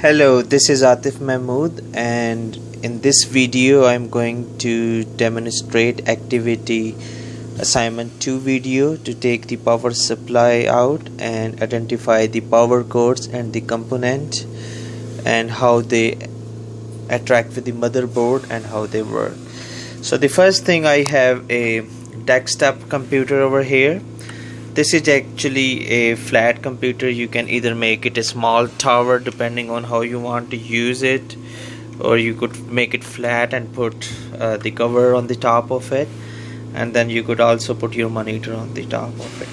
Hello, this is Atif Mahmood, and in this video I'm going to demonstrate activity assignment 2 video to take the power supply out and identify the power cords and the component and how they interact with the motherboard and how they work. So the first thing, I have a desktop computer over here. This is actually a flat computer. You can either make it a small tower depending on how you want to use it, or you could make it flat and put the cover on the top of it, and then you could also put your monitor on the top of it.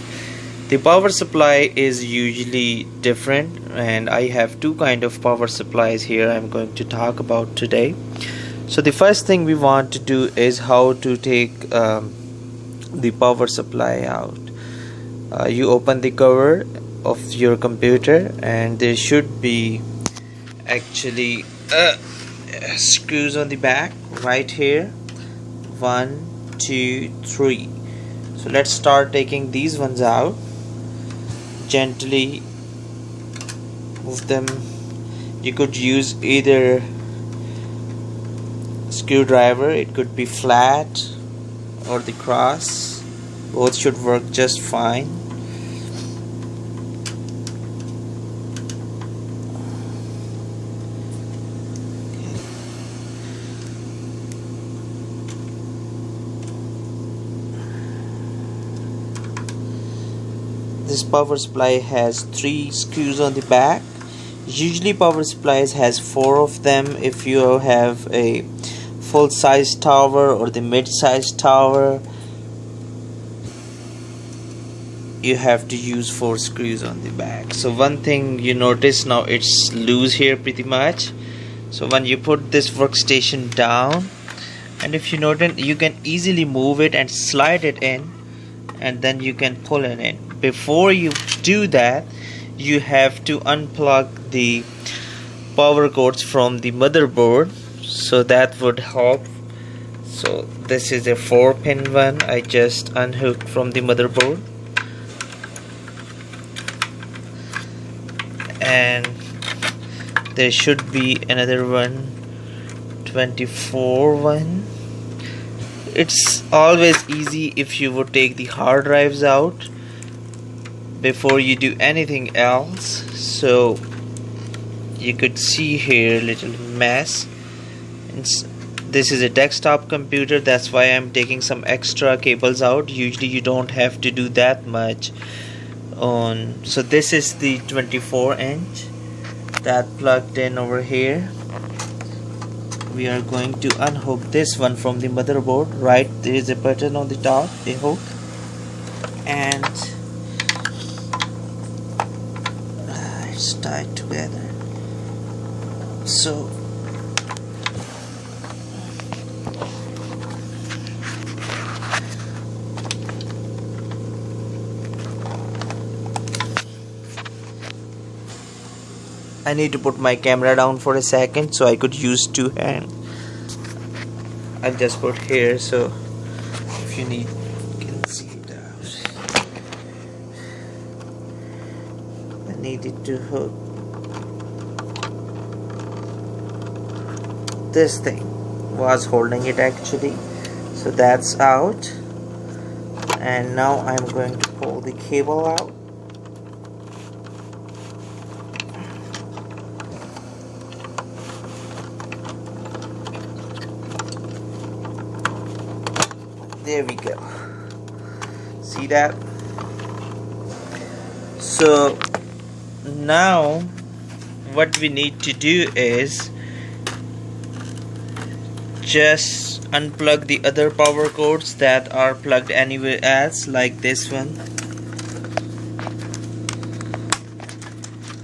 The power supply is usually different, and I have two kind of power supplies here I'm going to talk about today. So the first thing we want to do is how to take the power supply out. You open the cover of your computer, and there should be actually screws on the back right here. 1, 2, 3. So let's start taking these ones out. Gently move them. You could use either screwdriver, it could be flat or the cross. Both should work just fine. This power supply has 3 screws on the back. Usually power supplies has 4 of them. If you have a full size tower or the mid-size tower, you have to use 4 screws on the back. So one thing you notice now, it's loose here pretty much. So when you put this workstation down, and if you notice, you can easily move it and slide it in, and then you can pull it in. Before you do that, you have to unplug the power cords from the motherboard, so that would help. So this is a 4-pin one I just unhooked from the motherboard, and there should be another one, 24 one. It's always easy if you would take the hard drives out before you do anything else. So you could see here little mess. This is a desktop computer, that's why I'm taking some extra cables out. Usually you don't have to do that much on. So this is the 24-inch that plugged in over here. We are going to unhook this one from the motherboard. Right, there is a button on the top, a hook, and it's tied together. So I need to put my camera down for a second so I could use 2 hands. I'll just put here, so if you need, you can see it out. I needed to hook this thing, was holding it actually, so that's out. And now I'm going to pull the cable out. There we go. See that? So now what we need to do is just unplug the other power cords that are plugged anywhere else, like this one.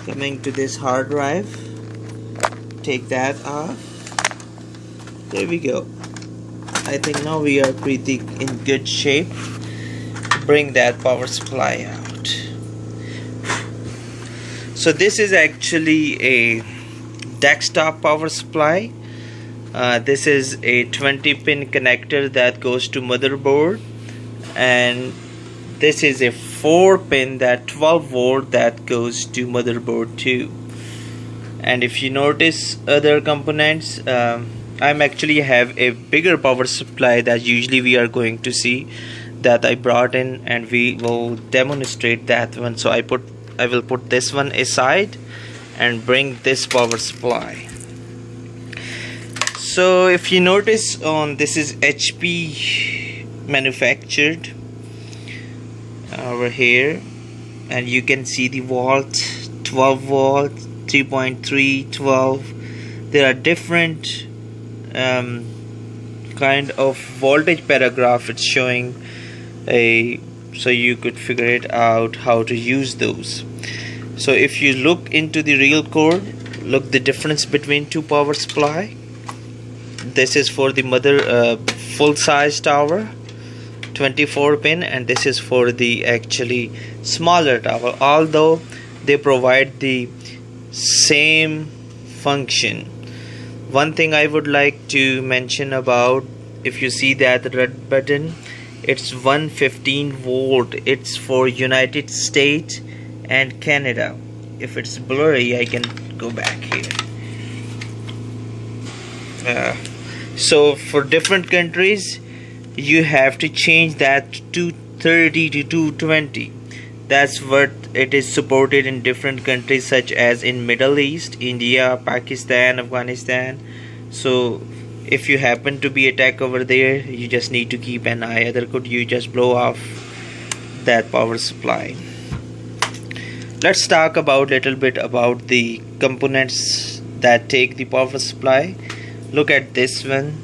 Coming to this hard drive, take that off. There we go. I think now we are pretty in good shape to bring that power supply out. So this is actually a desktop power supply. This is a 20-pin connector that goes to motherboard, and this is a 4-pin, that 12 volt that goes to motherboard too. And if you notice other components, I'm actually have a bigger power supply that usually we are going to see, that I brought in, and we will demonstrate that one. So I will put this one aside and bring this power supply. So if you notice, on this is HP manufactured over here, and you can see the volt, 12 volt, 3.3, 12. There are different kind of voltage paragraph it's showing, so you could figure it out how to use those. So if you look into the real code, look the difference between two power supply. This is for the mother full size tower, 24 pin, and this is for the actually smaller tower, although they provide the same function. One thing I would like to mention about, if you see that red button, it's 115 volt. It's for United States and Canada. If it's blurry, I can go back here. So for different countries, you have to change that to 230 to 220. That's what it is supported in different countries, such as in Middle East, India, Pakistan, Afghanistan. So if you happen to be attacked over there, you just need to keep an eye, other could you just blow off that power supply. Let's talk about little bit about the components that take the power supply. Look at this one.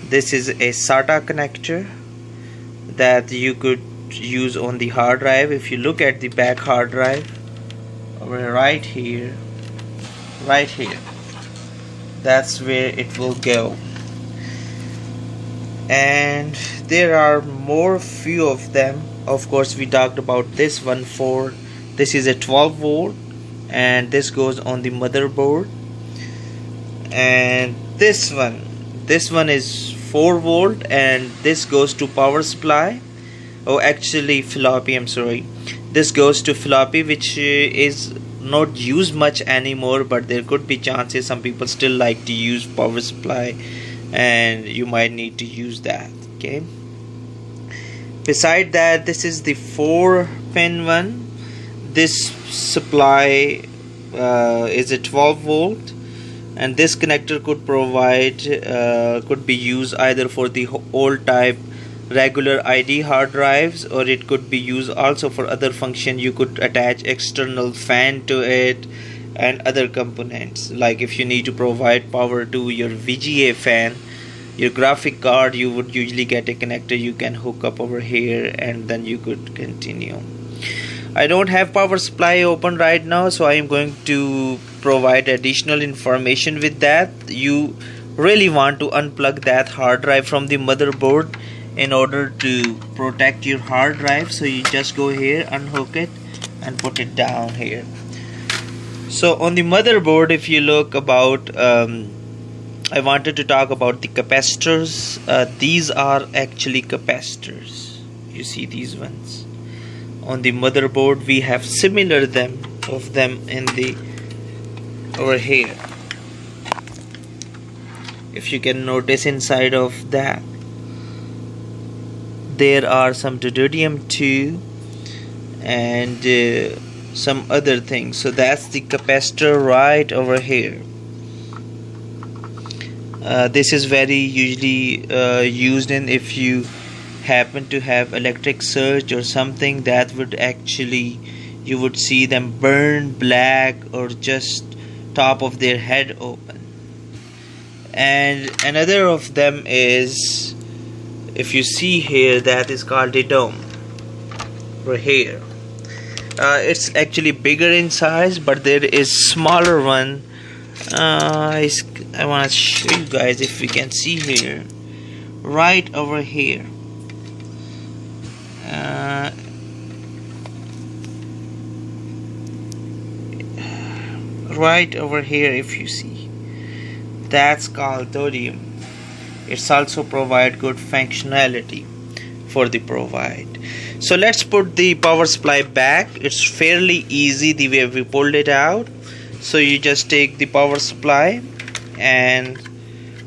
This is a SATA connector that you could use on the hard drive. If you look at the back hard drive over right here, that's where it will go. And there are more few of them. Of course, we talked about this one. This is a 12 volt, and this goes on the motherboard. And this one is 4 volt, and this goes to power supply. Oh, actually floppy, I'm sorry. This goes to floppy, which is not used much anymore, but there could be chances some people still like to use power supply, and you might need to use that. Okay, beside that, this is the 4-pin one. This supply is a 12 volt, and this connector could provide could be used either for the old type regular ID hard drives, or it could be used also for other function. You could attach external fan to it and other components, like if you need to provide power to your VGA fan, your graphic card, you would usually get a connector you can hook up over here, and then you could continue. I don't have power supply open right now, so I am going to provide additional information with that. You really want to unplug that hard drive from the motherboard in order to protect your hard drive. So you just go here, unhook it, and put it down here. So on the motherboard, if you look about, I wanted to talk about the capacitors. These are actually capacitors. You see these ones on the motherboard. We have similar of them in the over here. If you can notice, inside of that there are some deuterium-2 and some other things. So that's the capacitor right over here. This is very usually used in if you happen to have electric surge or something, that would actually, you would see them burn black or just top of their head open. And another of them is, if you see here, that is called a dome right here. It's actually bigger in size, but there is smaller one. I want to show you guys, if we can see here, right over here. Right over here, if you see, that's called deuterium. It's also provide good functionality for the provide. So let's put the power supply back. It's fairly easy the way we pulled it out. So you just take the power supply and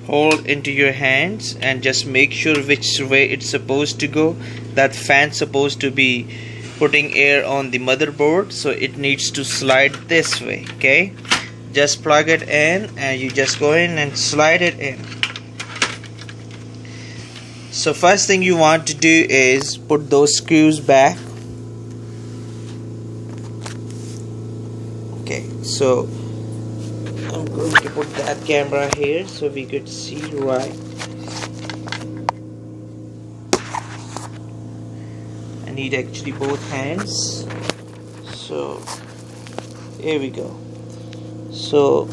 hold into your hands and just make sure which way it's supposed to go. That fan's supposed to be putting air on the motherboard, so it needs to slide this way. Okay, just plug it in and you just go in and slide it in. So first thing you want to do is put those screws back. Okay, so I'm going to put that camera here so we could see right. I need actually both hands. So here we go. So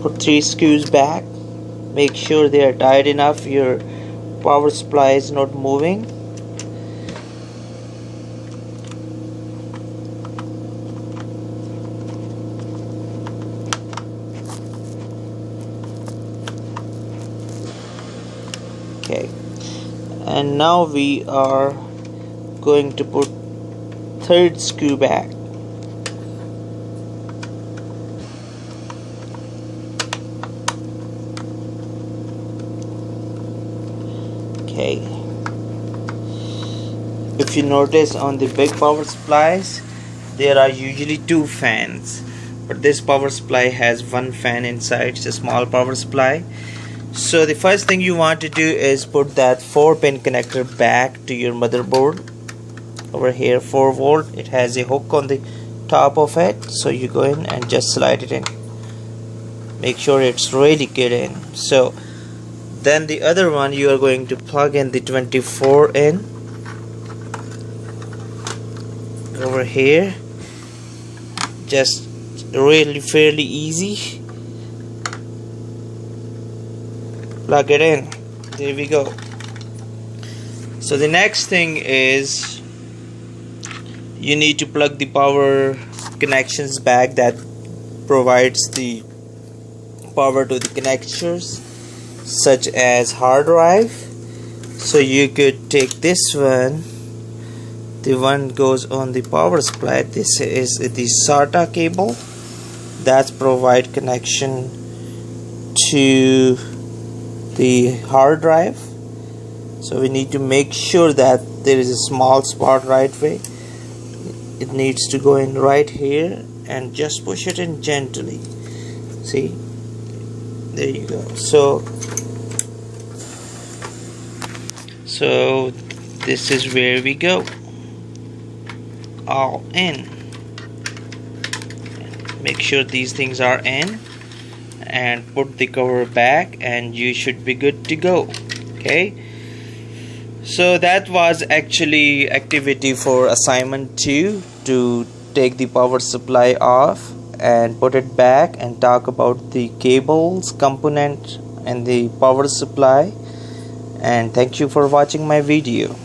put 3 screws back. Make sure they are tight enough, your power supply is not moving. Okay, and now we are going to put 3rd screw back. Okay, if you notice on the big power supplies there are usually 2 fans, but this power supply has 1 fan inside. It's a small power supply. So the first thing you want to do is put that 4-pin connector back to your motherboard. Over here, 4 volt, it has a hook on the top of it, so you go in and just slide it in. Make sure it's really get in. So then the other one, you are going to plug in the 24 in over here. Just really fairly easy. Plug it in. There we go. So the next thing is you need to plug the power connections back that provides the power to the connectors, such as hard drive. So you could take this one, the one goes on the power supply. This is the SATA cable that provide connection to the hard drive. So we need to make sure that there is a small spot right way. It needs to go in right here and just push it in gently. See, there you go. So this is where we go, all in. Make sure these things are in and put the cover back and you should be good to go. Okay, so that was actually activity for assignment 2, to take the power supply off and put it back and talk about the cables, component and the power supply. And thank you for watching my video.